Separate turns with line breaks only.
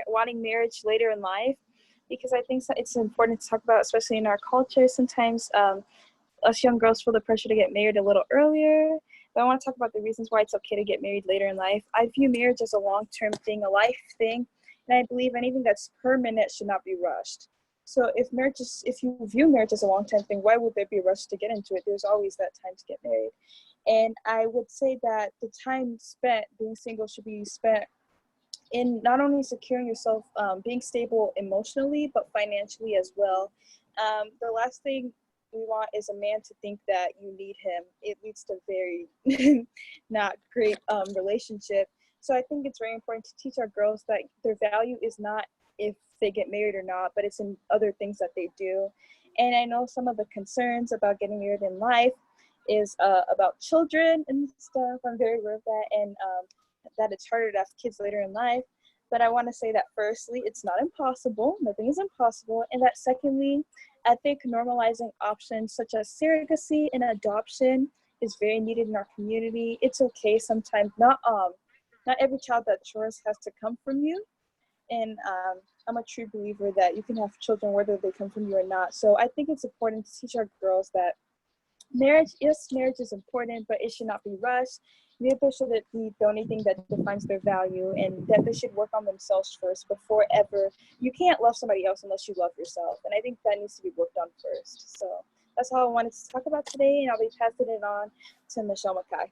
wanting marriage later in life, because I think it's important to talk about, especially in our culture. Sometimes us young girls feel the pressure to get married a little earlier. But I want to talk about the reasons why it's okay to get married later in life. I view marriage as a long-term thing, a life thing, and I believe anything that's permanent should not be rushed. So if you view marriage as a long-term thing, why would there be a rush to get into it? There's always that time to get married. And I would say that the time spent being single should be spent in not only securing yourself, being stable emotionally, but financially as well. The last thing we want is a man to think that you need him. It leads to very not great relationship. So I think it's very important to teach our girls that their value is not if they get married or not, but it's in other things that they do. And I know some of the concerns about getting married in life is about children and stuff. I'm very aware of that, and that it's harder to have kids later in life. But I want to say that firstly, it's not impossible. Nothing is impossible. And that secondly, I think normalizing options such as surrogacy and adoption is very needed in our community. It's okay sometimes. Not every child that's yours has to come from you. And I'm a true believer that you can have children whether they come from you or not. So I think it's important to teach our girls that marriage is important, but it should not be rushed. Neither should it be the only thing that defines their value, and that they should work on themselves first before ever. You can't love somebody else unless you love yourself, and I think that needs to be worked on first. So that's all I wanted to talk about today, and I'll be passing it on to Michelle Mackay.